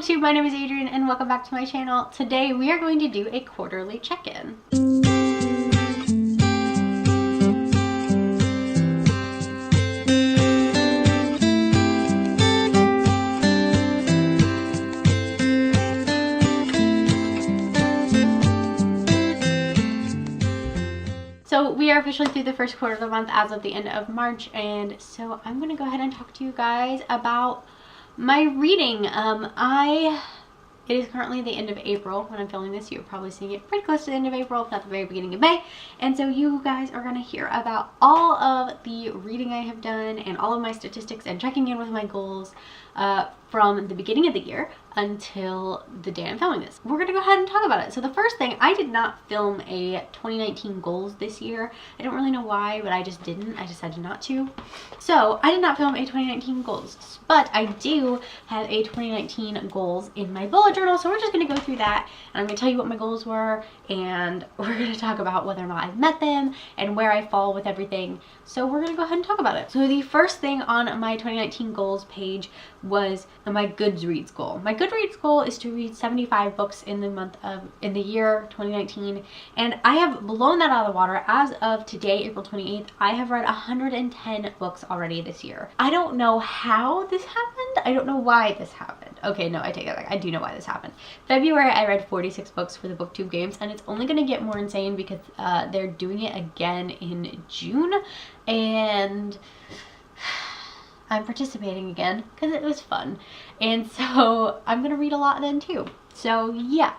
booktube, my name is Adrienne and welcome back to my channel. Today we are going to do a quarterly check-in. So we are officially through the first quarter of the month as of the end of March, and so I'm going to go ahead and talk to you guys about my reading. It is currently the end of April when I'm filming this. You're probably seeing it pretty close to the end of April, if not the very beginning of May. And so you guys are going to hear about all of the reading I have done and all of my statistics and checking in with my goals from the beginning of the year until the day I'm filming this. We're going to go ahead and talk about it. So the first thing, I did not film a 2019 goals this year. I don't really know why, but I just didn't. I decided not to. So I did not film a 2019 goals, but I do have a 2019 goals in my bullet journal. So we're just going to go through that and I'm going to tell you what my goals were, and we're going to talk about whether or not I've met them and where I fall with everything. So we're going to go ahead and talk about it. So the first thing on my 2019 goals page was my GoodReads goal. My GoodReads goal is to read 75 books in the year 2019, and I have blown that out of the water. As of today, April 28th, I have read 110 books already this year. I don't know how this happened. I don't know why this happened. Okay, no, I take it back. I do know why this happened. February, I read 46 books for the BookTube games, and it's only going to get more insane because they're doing it again in June, and I'm participating again because it was fun, and so I'm gonna read a lot then too. So yeah,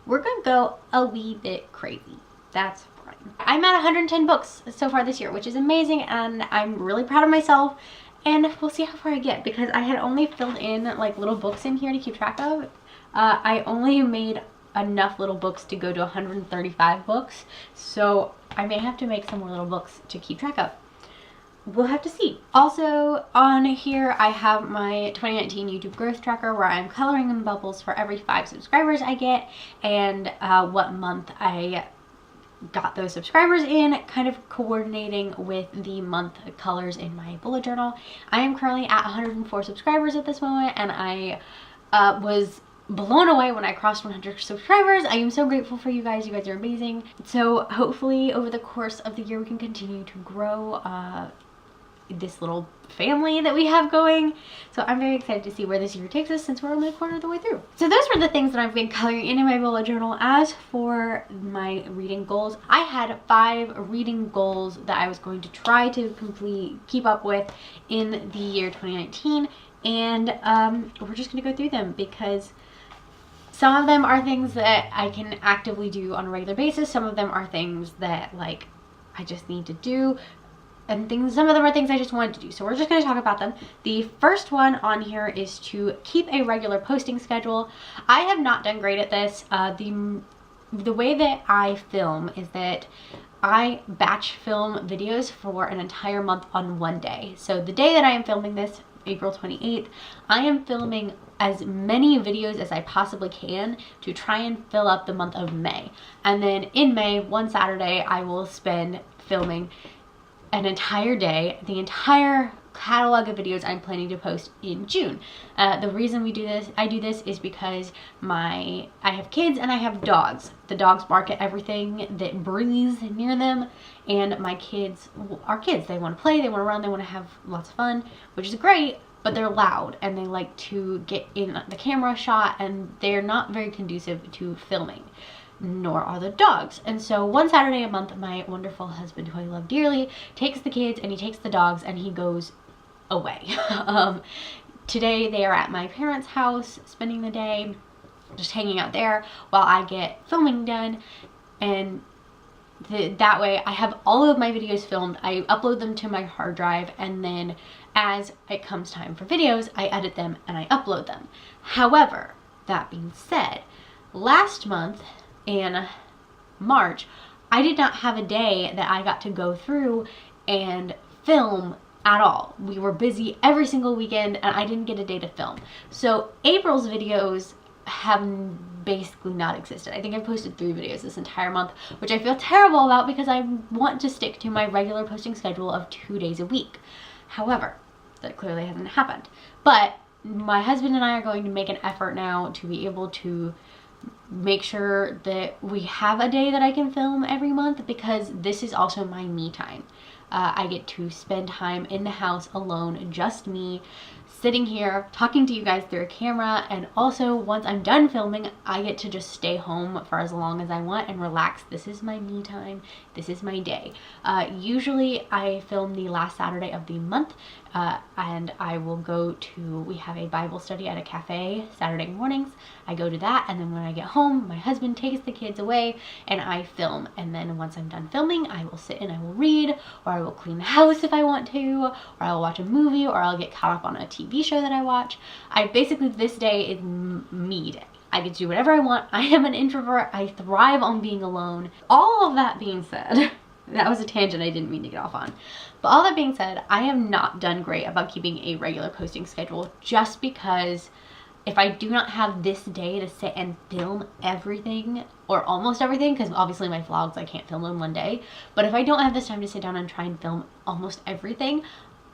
we're gonna go a wee bit crazy. That's fine. I'm at 110 books so far this year, which is amazing, and I'm really proud of myself, and we'll see how far I get because I had only filled in like little books in here to keep track of. I only made enough little books to go to 135 books, so I may have to make some more little books to keep track of. We'll have to see. Also on here I have my 2019 YouTube growth tracker where I'm coloring in bubbles for every 5 subscribers I get, and what month I got those subscribers in, kind of coordinating with the month colors in my bullet journal. I am currently at 104 subscribers at this moment, and I was blown away when I crossed 100 subscribers. I am so grateful for you guys. You guys are amazing. So hopefully over the course of the year we can continue to grow this little family that we have going. So I'm very excited to see where this year takes us since we're only a quarter of the way through. So those were the things that I've been coloring in my bullet journal. As for my reading goals, I had 5 reading goals that I was going to try to keep up with in the year 2019, and we're just gonna go through them because some of them are things that I can actively do on a regular basis. Some of them are things that like I just need to do, and some of them are things I just wanted to do. So we're just going to talk about them. The first one on here is to keep a regular posting schedule. I have not done great at this. The way that I film is that I batch film videos for an entire month on one day. So the day that I am filming this, April 28th, I am filming as many videos as I possibly can to try and fill up the month of May. And then in May, one Saturday, I will spend filming an entire day, the entire catalog of videos I'm planning to post in June. The reason I do this is because I have kids and I have dogs. The dogs bark at everything that breathes near them, and my kids are kids. They want to play, they want to run, they want to have lots of fun, which is great, but they're loud and they like to get in the camera shot, and they're not very conducive to filming, nor are the dogs. And so one Saturday a month, my wonderful husband, who I love dearly, takes the kids and he takes the dogs and he goes away. Today they are at my parents' house spending the day, just hanging out there while I get filming done, and that way I have all of my videos filmed. I upload them to my hard drive, and then as it comes time for videos, I edit them and I upload them. However, that being said, last month in March, I did not have a day that I got to go through and film at all. We were busy every single weekend and I didn't get a day to film. So April's videos have basically not existed. I think I've posted 3 videos this entire month, which I feel terrible about because I want to stick to my regular posting schedule of 2 days a week. However, that clearly hasn't happened. But my husband and I are going to make an effort now to be able to make sure that we have a day that I can film every month, because this is also my me time. I get to spend time in the house alone, just me, sitting here talking to you guys through a camera. And also, once I'm done filming, I get to just stay home for as long as I want and relax. This is my me time. This is my day. Usually I film the last Saturday of the month, and I will go to, we have a Bible study at a cafe Saturday mornings. I go to that, and then when I get home, my husband takes the kids away and I film. And then once I'm done filming, I will sit and I will read, or I will clean the house if I want to, or I'll watch a movie, or I'll get caught up on a TV show that I watch. Basically, this day is me day. I get to do whatever I want. I am an introvert. I thrive on being alone. All of that being said, that was a tangent I didn't mean to get off on. But all that being said, I have not done great about keeping a regular posting schedule, just because if I do not have this day to sit and film everything, or almost everything, because obviously my vlogs I can't film in one day, but if I don't have this time to sit down and try and film almost everything,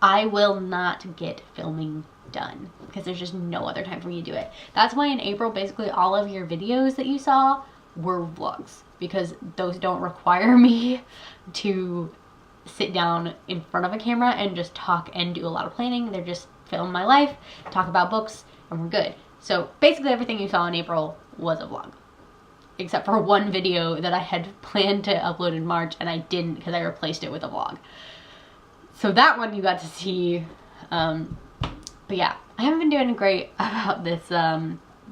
I will not get filming done, because there's just no other time for me to do it. That's why in April, basically all of your videos that you saw were vlogs, because those don't require me to sit down in front of a camera and just talk and do a lot of planning. They're just film my life, talk about books, and we're good. So basically everything you saw in April was a vlog, except for one video that I had planned to upload in March and I didn't, because I replaced it with a vlog. So that one you got to see. But yeah, I haven't been doing great about this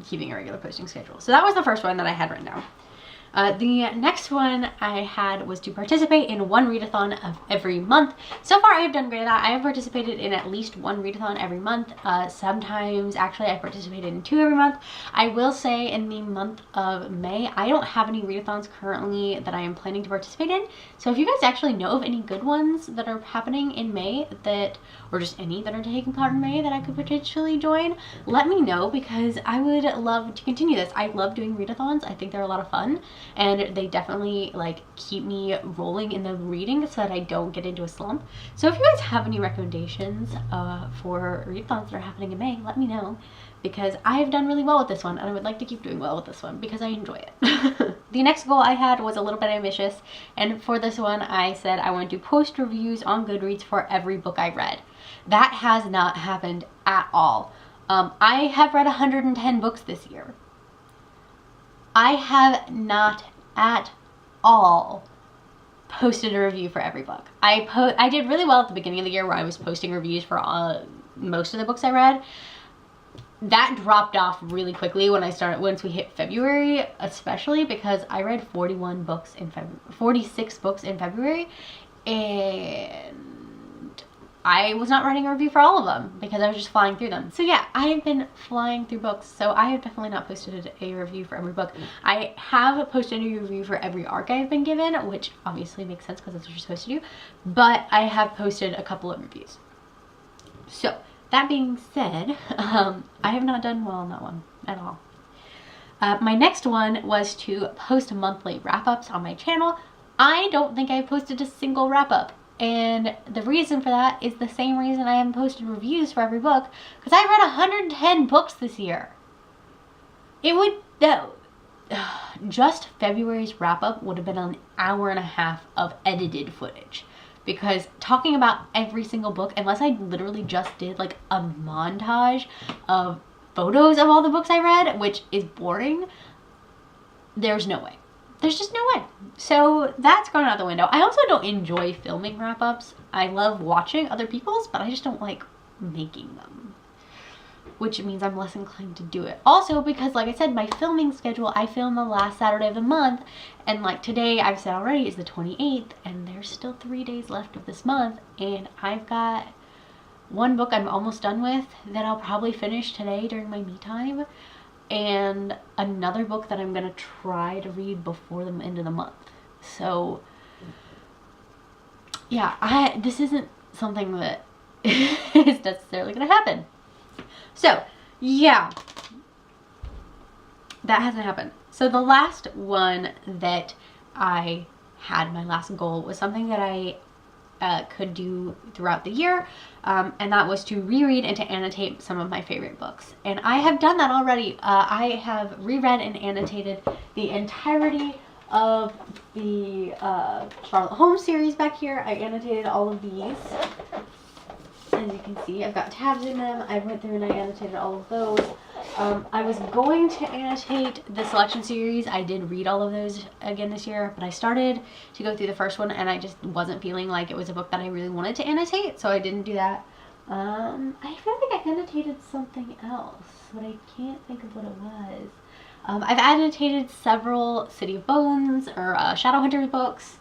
keeping a regular posting schedule. So that was the first one that I had written down. The next one I had was to participate in one readathon of every month. So far I have done great at that. I have participated in at least one readathon every month. Sometimes actually I participated in 2 every month. I will say in the month of May, I don't have any readathons currently that I am planning to participate in. So if you guys actually know of any good ones that are happening in May, that, or just any that are taking part in May that I could potentially join, let me know, because I would love to continue this. I love doing readathons. I think they're a lot of fun. And they definitely like keep me rolling in the reading so that I don't get into a slump. So if you guys have any recommendations for readathons that are happening in May, let me know, because I have done really well with this one and I would like to keep doing well with this one because I enjoy it. The next goal I had was a little bit ambitious, and for this one I said I wanted to post reviews on GoodReads for every book I read. That has not happened at all. I have read 110 books this year. I have not at all posted a review for every book. I did really well at the beginning of the year where I was posting reviews for most of the books I read. That dropped off really quickly once we hit February, especially because I read 46 books in February, and I was not writing a review for all of them because I was just flying through them. So yeah, I have been flying through books, so I have definitely not posted a review for every book. I have posted a review for every arc I've been given, which obviously makes sense because that's what you're supposed to do, but I have posted a couple of reviews. So that being said, I have not done well on that one at all. My next one was to post monthly wrap-ups on my channel. I don't think I've posted a single wrap-up. And the reason for that is the same reason I haven't posted reviews for every book, because I read 110 books this year. Just February's wrap-up would have been an hour and a half of edited footage, because talking about every single book, unless I literally just did like a montage of photos of all the books I read, which is boring, there's no way. There's just no way. So that's gone out the window. I also don't enjoy filming wrap-ups. I love watching other people's, but I just don't like making them, which means I'm less inclined to do it. Also because, like I said, my filming schedule, I film the last Saturday of the month, and like today I've said already is the 28th, and there's still 3 days left of this month, and I've got one book I'm almost done with that I'll probably finish today during my me time, and another book that I'm gonna try to read before the end of the month. So yeah, this isn't something that is necessarily gonna happen. So yeah, that hasn't happened. So the last one that I had, my last goal, was something that I could do throughout the year, and that was to reread and to annotate some of my favorite books. And I have done that already. I have reread and annotated the entirety of the Sherlock Holmes series back here. I annotated all of these. As you can see, I've got tabs in them. I went through and I annotated all of those. I was going to annotate the selection series. I did read all of those again this year, but I started to go through the first one and I just wasn't feeling like it was a book that I really wanted to annotate, so I didn't do that. I feel like I annotated something else, but I can't think of what it was. I've annotated several City of Bones or Shadowhunters books.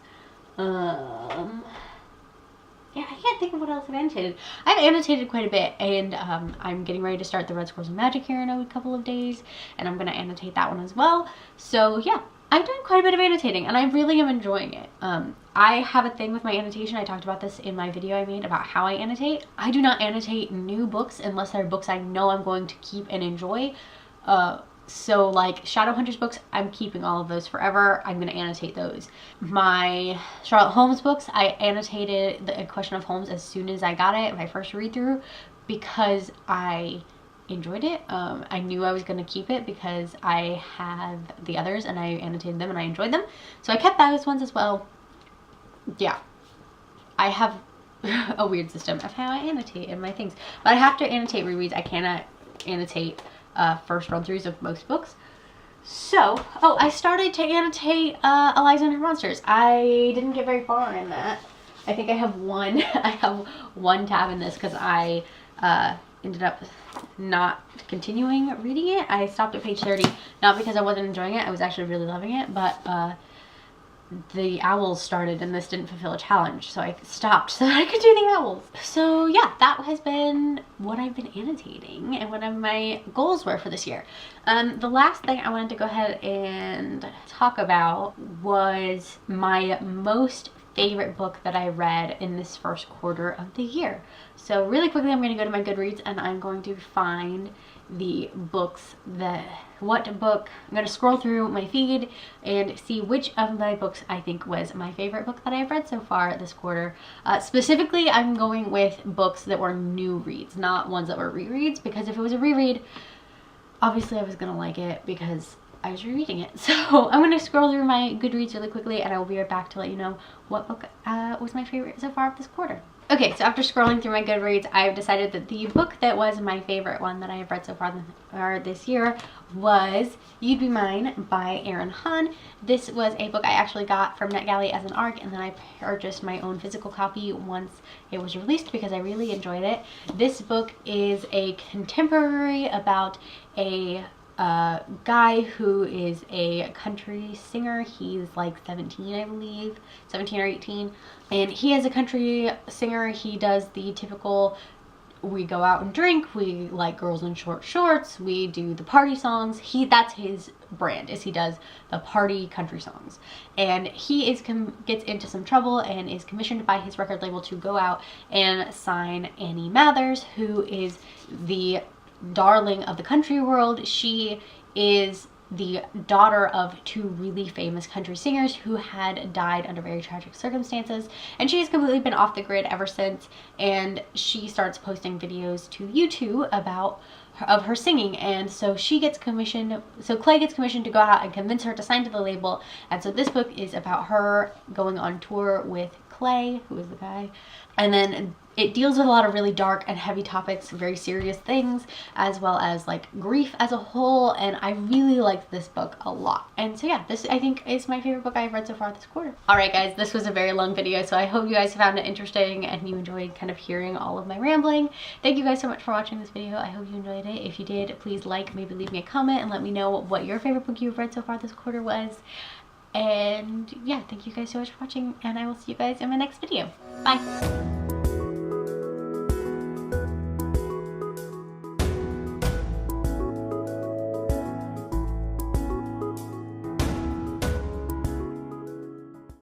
Yeah, I can't think of what else I've annotated. I've annotated quite a bit, and I'm getting ready to start the Red Squirrels of Magic here in a couple of days, and I'm going to annotate that one as well. So yeah, I've done quite a bit of annotating, and I really am enjoying it. I have a thing with my annotation. I talked about this in my video I made about how I annotate. I do not annotate new books unless they're books I know I'm going to keep and enjoy. So like Shadowhunters books, I'm keeping all of those forever. I'm going to annotate those. My Sherlock Holmes books, I annotated The Question of Holmes as soon as I got it, my first read through, because I enjoyed it. I knew I was going to keep it because I have the others and I annotated them and I enjoyed them. So I kept those ones as well. Yeah, I have a weird system of how I annotate in my things. But I have to annotate rereads. I cannot annotate first run-throughs of most books. So, I started to annotate Eliza and Her Monsters. I didn't get very far in that. I think I have one. I have one tab in this because I ended up not continuing reading it. I stopped at page 30, not because I wasn't enjoying it. I was actually really loving it, but the owls started and this didn't fulfill a challenge, so I stopped so that I could do the owls. So yeah, that has been what I've been annotating and what my goals were for this year. The last thing I wanted to go ahead and talk about was my most favorite book that I read in this first quarter of the year. So really quickly, I'm going to go to my GoodReads and I'm going to find the books I'm going to scroll through my feed and see which of my books I think was my favorite book that I've read so far this quarter. Specifically, I'm going with books that were new reads, not ones that were rereads, because if it was a reread, obviously I was going to like it because I was rereading it. So I'm going to scroll through my GoodReads really quickly and I will be right back to let you know what book was my favorite so far this quarter. Okay, so after scrolling through my GoodReads, I've decided that the book that was my favorite one that I have read so far this year was You'd Be Mine by Erin Hahn. This was a book I actually got from NetGalley as an ARC, and then I purchased my own physical copy once it was released because I really enjoyed it. This book is a contemporary about a guy who is a country singer. He's like 17, I believe, 17 or 18, and he is a country singer. He does the typical, we go out and drink, we like girls in short shorts, we do the party songs. That's his brand, is he does the party country songs, and he gets into some trouble and is commissioned by his record label to go out and sign Annie Mathers, who is the darling of the country world. She is the daughter of two really famous country singers who had died under very tragic circumstances, and she has completely been off the grid ever since, and she starts posting videos to YouTube of her singing, and so Clay gets commissioned to go out and convince her to sign to the label. And so this book is about her going on tour with Clay, who is the guy, and then it deals with a lot of really dark and heavy topics, very serious things, as well as like grief as a whole, and I really liked this book a lot. And so yeah, this I think is my favorite book I've read so far this quarter. Alright guys, this was a very long video, so I hope you guys found it interesting and you enjoyed kind of hearing all of my rambling. Thank you guys so much for watching this video. I hope you enjoyed it. If you did, please maybe leave me a comment and let me know what your favorite book you've read so far this quarter was. And yeah, thank you guys so much for watching, and I will see you guys in my next video. Bye!